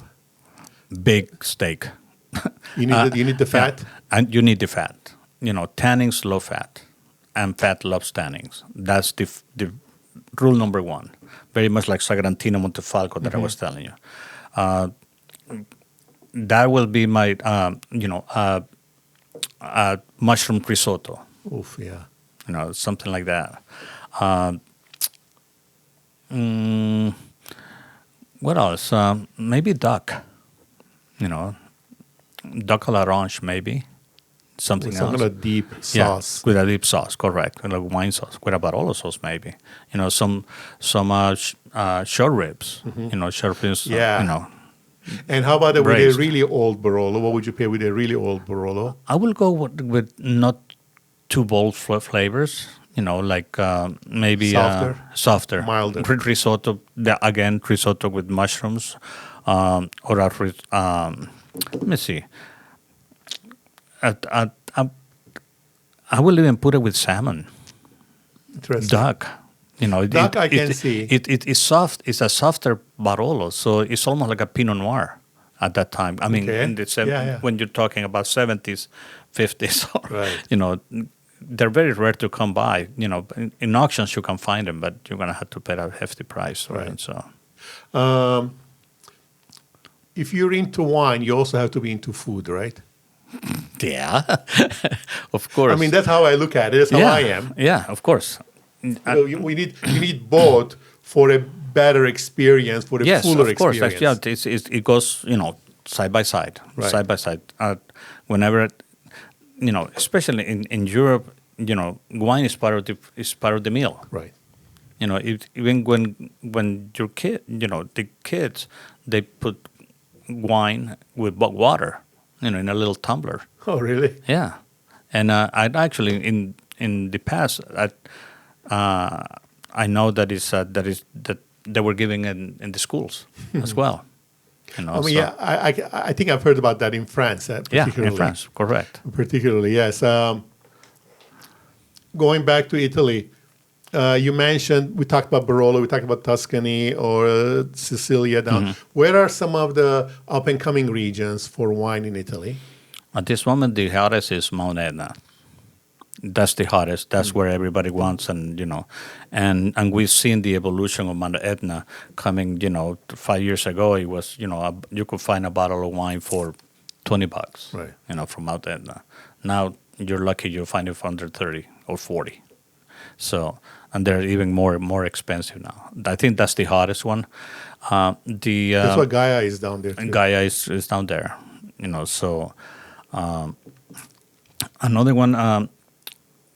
C: Big steak.
B: You need the fat?
C: Yeah. And you need the fat. Tannins love fat, and fat loves tannins. That's the rule number one. Very much like Sagrantino Montefalco that I was telling you. That will be my, mushroom risotto.
B: Oof, yeah.
C: Something like that. What else? Maybe duck. Duck à l'orange, maybe. Something
B: Some
C: else.
B: kind of deep sauce.
C: Yeah, with a deep sauce, correct. Like wine sauce, with a Barolo sauce, maybe. Some short ribs. Short ribs.
B: Yeah. And how about with a
C: braised.
B: really old Barolo? What would you pair with a really old Barolo?
C: I will go with not too bold flavors. Like maybe softer,
B: milder.
C: Risotto. Again, risotto with mushrooms, or let me see. I will even put it with salmon,
B: Interesting.
C: duck.
B: Duck I can see.
C: It is soft. It's a softer Barolo, so it's almost like a Pinot Noir at that time. I mean,
B: Okay.
C: in the when you're talking about 70s, 50s,
B: Right.
C: They're very rare to come by. In auctions you can find them, but you're gonna have to pay a hefty price, right?
B: Right.
C: So,
B: If you're into wine, you also have to be into food, right?
C: yeah, of course.
B: I mean, that's how I look at it. That's how I am.
C: Yeah, of course.
B: We need both for a better experience, for a
C: Yes,
B: fuller
C: of course.
B: experience.
C: It goes, side by side,
B: Right.
C: side by side. Whenever, especially in Europe, wine is part of the meal.
B: Right.
C: Even when your the kids, they put wine with water, in a little tumbler.
B: Oh, really?
C: Yeah, and I'd actually in the past, I know that that they were giving in the schools as well.
B: I mean, yeah, I think I've heard about that in France, particularly.
C: in France, correct.
B: Particularly, yes. Going back to Italy, you mentioned, we talked about Barolo, we talked about Tuscany or Sicilia down. Where are some of the up-and-coming regions for wine in Italy?
C: At this moment, the hottest is Mount Etna. That's the hottest. That's where everybody wants, and and we've seen the evolution of Mount Etna coming. 5 years ago, it was you could find a bottle of wine for $20,
B: right?
C: From Mount Etna. Now you're lucky you find it for under 30 or 40. So, and they're even more expensive now. I think that's the hottest one.
B: That's why Gaia is down there too.
C: Gaia is down there. So another one.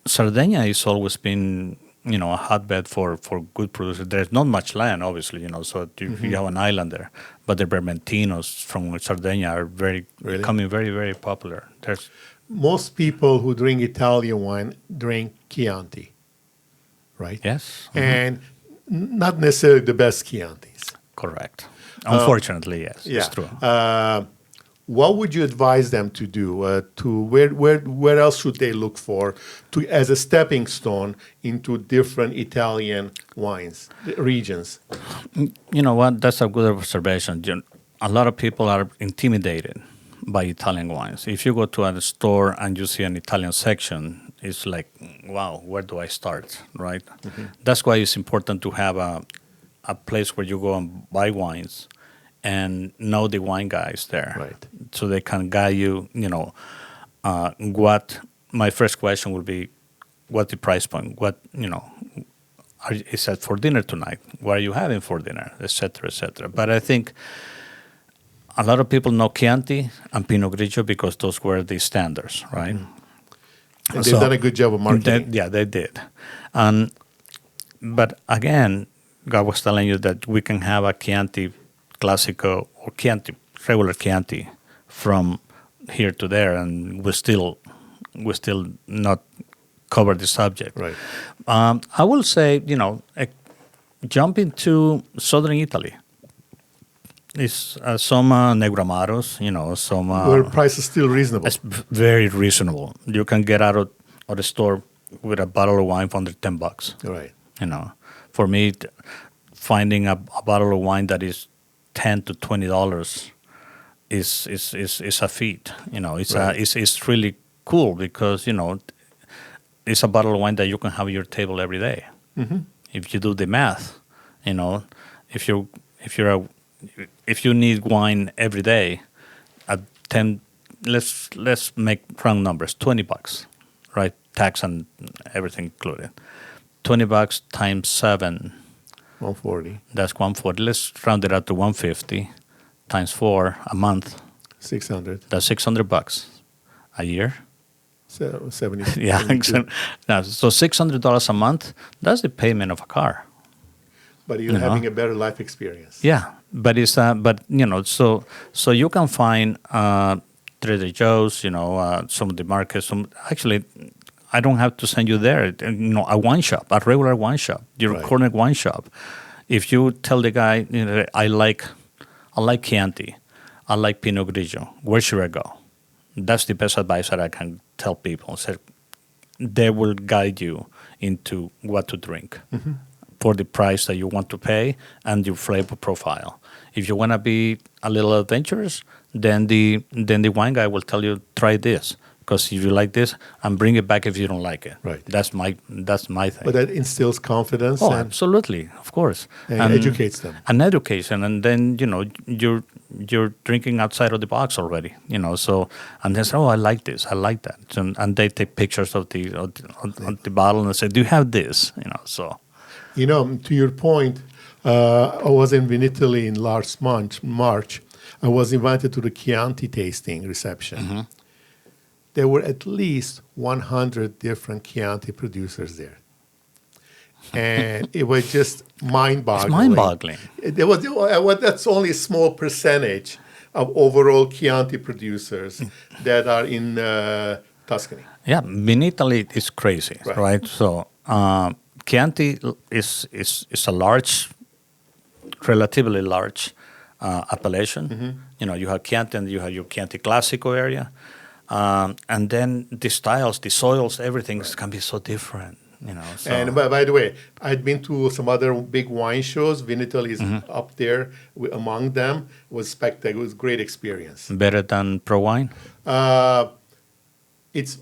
C: Sardinia has always been, a hotbed for good producers. There's not much land, obviously, so you have an island there. But the Vermentinos from Sardinia are becoming very, very popular.
B: Most people who drink Italian wine drink Chianti, right?
C: Yes.
B: And not necessarily the best Chiantis.
C: Correct. Unfortunately, yes,
B: Yeah.
C: it's true.
B: What would you advise them to do? Where else should they look for as a stepping stone into different Italian wines regions?
C: You know what? That's a good observation. A lot of people are intimidated by Italian wines. If you go to a store and you see an Italian section, it's like, wow, where do I start, right? That's why it's important to have a place where you go and buy wines and know the wine guys there,
B: Right.
C: so they can guide you. What my first question would be, what the price point? What is that for dinner tonight? What are you having for dinner, etc., etc. But I think a lot of people know Chianti and Pinot Grigio because those were the standards, right?
B: And they've done a good job of marketing.
C: They did. But again, I was telling you that we can have a Chianti Classico or Chianti, regular Chianti from here to there, and we still not cover the subject.
B: Right.
C: I will say, jump into southern Italy. It's some Negramaros, some...
B: Where price is still reasonable.
C: It's very reasonable. You can get out of the store with a bottle of wine for under $10.
B: Right.
C: For me, finding a bottle of wine that is $10 to $20 is a feat. It's really cool because it's a bottle of wine that you can have at your table every day.
B: Mm-hmm.
C: If you do the math, if you need wine every day, at 10, let's make round numbers, $20, right? Tax and everything included. $20 times 7.
B: 140.
C: That's 140. Let's round it out to 150 times 4 a month.
B: 600.
C: That's $600 a year.
B: So 70.
C: Yeah,
B: 72.
C: so $600 a month. That's the payment of a car.
B: But you're having a better life experience.
C: Yeah, but it's so you can find Trader Joe's, some of the markets. Actually, I don't have to send you there. A wine shop, a regular wine shop, your corner wine shop. If you tell the guy, I like Chianti, I like Pinot Grigio, where should I go? That's the best advice that I can tell people. So they will guide you into what to drink. Mm-hmm. For the price that you want to pay and your flavor profile. If you want to be a little adventurous, then the wine guy will tell you, try this, because if you like this, and bring it back if you don't like it.
B: Right.
C: That's my thing.
B: But that instills confidence.
C: Oh, absolutely, of course.
B: And educates them.
C: And education, and then you're drinking outside of the box already. So and they say, oh, I like this, I like that, and they take pictures of the bottle and say, do you have this? So.
B: To your point, I was in Italy in last March. I was invited to the Chianti tasting reception. Mm-hmm. There were at least 100 different Chianti producers there. And it was just mind-boggling.
C: It's mind-boggling.
B: That's only a small percentage of overall Chianti producers that are in Tuscany.
C: Yeah, in Italy, it's crazy, right? So... Chianti is a large, relatively large appellation. Mm-hmm. You have Chianti and you have your Chianti Classico area. And then the styles, the soils, everything can be so different. So.
B: And by the way, I'd been to some other big wine shows. Vinitaly is up there among them. It was spectacular. It was a great experience.
C: Better than Pro Wine?
B: It's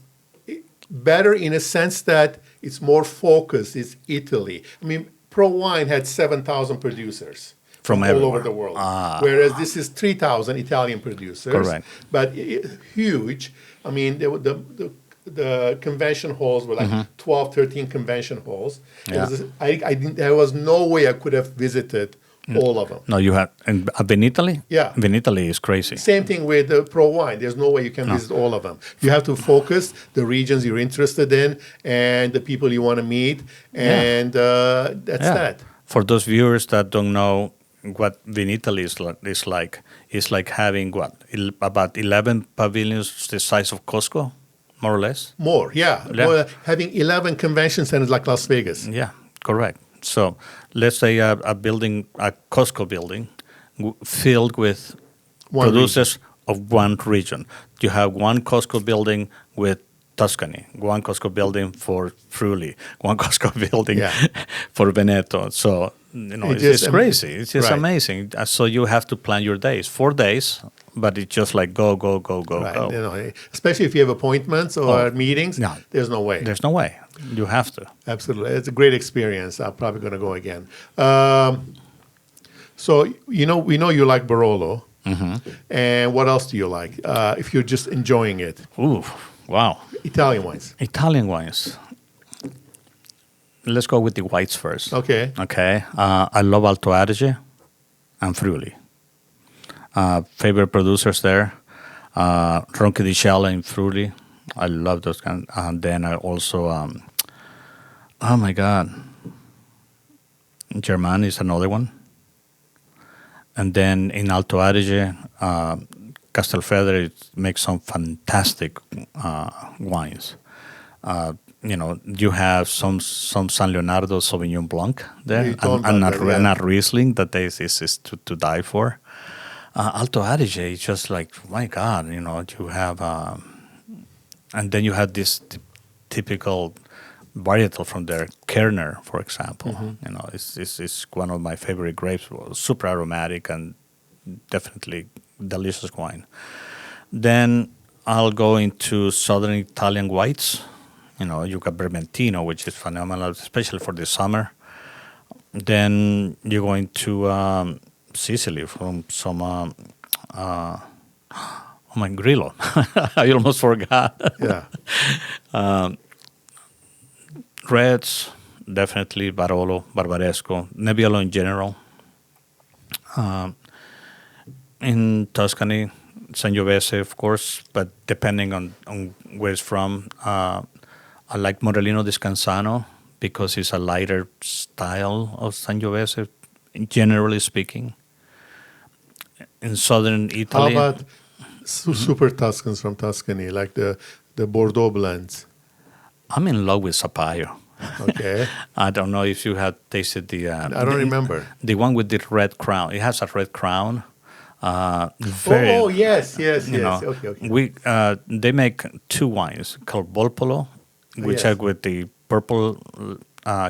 B: better in a sense that it's more focused. It's Italy. I mean, Pro Wine had 7,000 producers from all over the world, whereas this is 3,000 Italian producers. Correct. But huge. I mean, the convention halls were like 12, 13 convention halls. Yeah. There was no way I could have visited all of them.
C: No, you had in Vinitaly?
B: Yeah.
C: Vinitaly is crazy.
B: Same thing with Pro Wine. There's no way you can visit all of them. You have to focus the regions you're interested in and the people you want to meet, and that's that.
C: For those viewers that don't know what Vinitaly is like, it's like having about 11 pavilions the size of Costco, more or less?
B: More, yeah. More, having 11 convention centers like Las Vegas.
C: Yeah, correct. So let's say a Costco building filled with producers of one region. You have one Costco building with Tuscany, one Costco building for Friuli, one Costco building for Veneto. So, it's crazy. It's just amazing. So you have to plan your days. 4 days, but it's just like go.
B: Right. Especially if you have appointments or meetings, there's no way.
C: There's no way. You have to.
B: Absolutely. It's a great experience. I'm probably going to go again. So we know you like Barolo. And what else do you like? If you're just enjoying it,
C: Ooh, wow.
B: Italian wines.
C: Italian wines. Let's go with the whites first.
B: Okay.
C: Okay. I love Alto Adige and Friuli. Favorite producers there. Ronchi di Scella in Friuli. I love those kind. And then I also, oh my God, German is another one. And then in Alto Adige, Castelfedere makes some fantastic wines. You have some San Leonardo Sauvignon Blanc there,
B: You told
C: and
B: about that, yeah.
C: a Riesling that is to die for. Alto Adige is just like, my God, you have, and then you have this typical varietal from there, Kerner, for example. It's one of my favorite grapes, super aromatic and definitely delicious wine. Then I'll go into southern Italian whites. You got Vermentino, which is phenomenal, especially for the summer. Then you're going to Sicily from some, oh my, Grillo. I almost forgot.
B: Yeah.
C: Reds, definitely Barolo, Barbaresco, Nebbiolo in general. In Tuscany, Sangiovese, of course, but depending on where it's from, I like Morellino di Scansano because it's a lighter style of Sangiovese, generally speaking. In southern
B: How
C: Italy,
B: about super Tuscans from Tuscany, like the Bordeaux blends?
C: I'm in love with Sapaio.
B: Okay.
C: I don't know if you have tasted the.
B: I don't remember.
C: The one with the red crown. It has a red crown.
B: Yes.
C: Okay. They make two wines called Volpolo, which
B: Yes.
C: are with the purple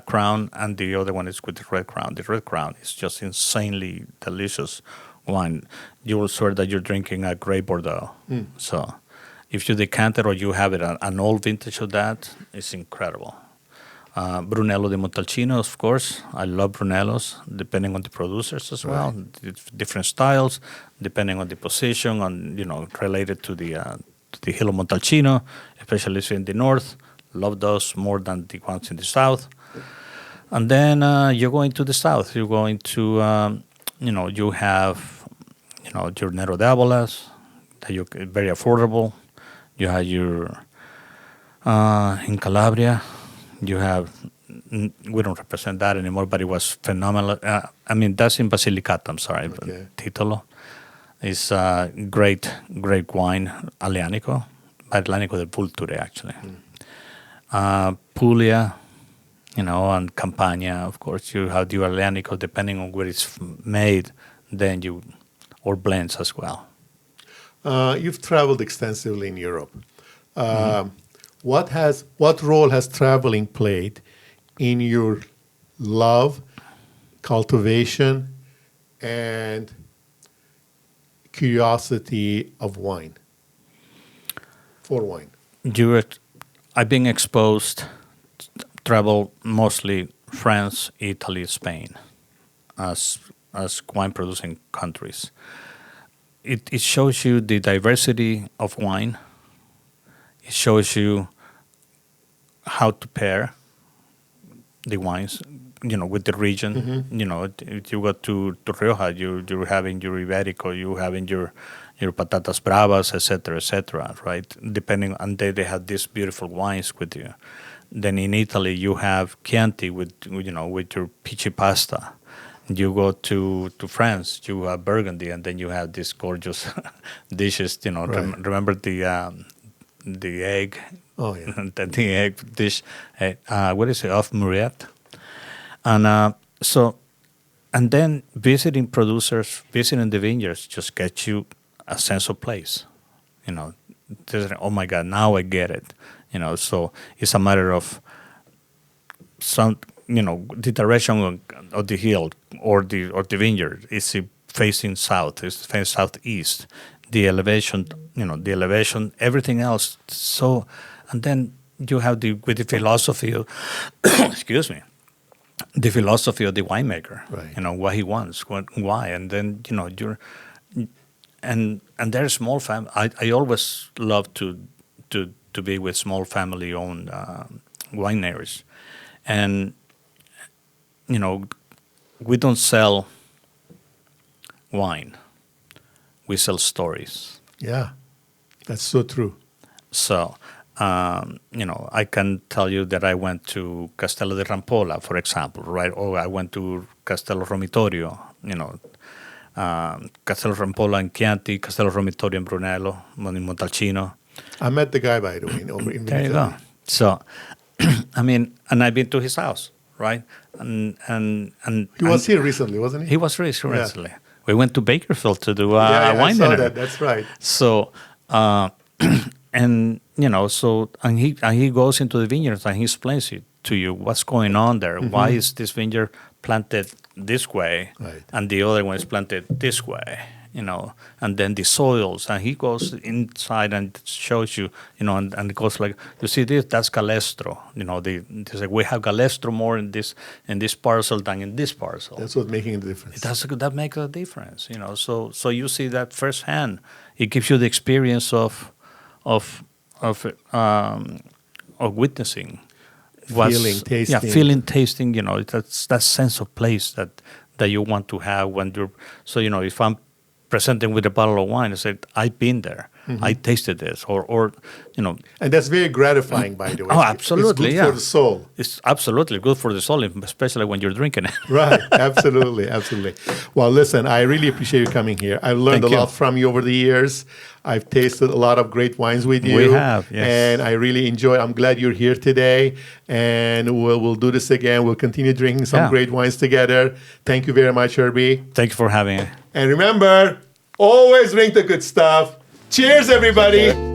C: crown, and the other one is with the red crown. The red crown is just insanely delicious wine. You will swear that you're drinking a Grey Bordeaux. So, if you decant it or you have it an old vintage of that, it's incredible. Brunello di Montalcino, of course. I love Brunellos, depending on the producers as well. It's different styles, depending on the position, related to the Hill of Montalcino, especially if in the north. Love those more than the ones in the south. And then you're going to the south. You're going to, you have, your Nero d'Avolas, that you very affordable. You have your, in Calabria, you have, we don't represent that anymore, but it was phenomenal. That's in Basilicata, I'm sorry, but Titolo is great wine, Aglianico, Aglianico del Vulture, actually. Puglia, and Campania, of course. You have the Aglianico, depending on where it's made, or blends as well.
B: You've traveled extensively in Europe. What role has traveling played in your love, cultivation, and curiosity of wine? For wine.
C: I've been exposed, travel mostly France, Italy, Spain, as wine producing countries. It shows you the diversity of wine. It shows you how to pair the wines, with the region. If you go to Rioja, you're having your Iberico, you're having your patatas bravas, etc., right? Depending, and they have these beautiful wines with you. Then in Italy, you have Chianti with your peachy pasta. You go to France, you have Burgundy, and then you have these gorgeous dishes.
B: Right.
C: Remember the egg.
B: Oh yeah.
C: The egg dish. What is it? Of Muriat. And and then visiting producers, visiting the vineyards, just gets you a sense of place. Oh my God, now I get it. So it's a matter of the direction of the hill or the vineyard. Is it facing south? Is it facing southeast? The elevation, everything else. So, and then you have with the philosophy of, excuse me, the philosophy of the winemaker,
B: Right.
C: what he wants, why, and then you're, and they're small fam. I always love to be with small family-owned wineries, and we don't sell wine, we sell stories.
B: Yeah, that's so true.
C: So, I can tell you that I went to Castello di Rampolla, for example, right? Or I went to Castello Romitorio, Castello Rampolla in Chianti, Castello Romitorio in Brunello, in Montalcino.
B: I met the guy, by the way, over in
C: There you
B: Italy.
C: go. So, and I've been to his house, right? And
B: He was here recently, wasn't he?
C: He was raised recently. We went to Bakersfield to do a
B: I
C: wine
B: saw
C: dinner.
B: that. That's right.
C: So, and he goes into the vineyards and he explains it to you what's going on there. Why is this vineyard planted this way,
B: Right.
C: and the other one is planted this way? And then the soils, and he goes inside and shows you, and it goes like, you see this, that's Galestro. They say we have Galestro more in this parcel than in this parcel.
B: That's what's making the difference.
C: That makes a difference, So you see that firsthand. It gives you the experience of witnessing,
B: Feeling, tasting.
C: Yeah, feeling, tasting. That's that sense of place that you want to have when you're. So if I'm presenting with a bottle of wine, I said I've been there. I tasted this, or
B: And that's very gratifying, by the way.
C: Oh, absolutely,
B: It's good
C: yeah.
B: for the soul.
C: It's absolutely good for the soul, especially when you're drinking it.
B: Right, absolutely, absolutely. Well, listen, I really appreciate you coming here. I've learned
C: Thank
B: a
C: you.
B: lot from you over the years. I've tasted a lot of great wines with you.
C: We have, yes.
B: And I really enjoy. I'm glad you're here today, and we'll do this again. We'll continue drinking some
C: Yeah.
B: great wines together. Thank you very much, Herbie.
C: Thank you for having me.
B: And remember, always drink the good stuff. Cheers, everybody.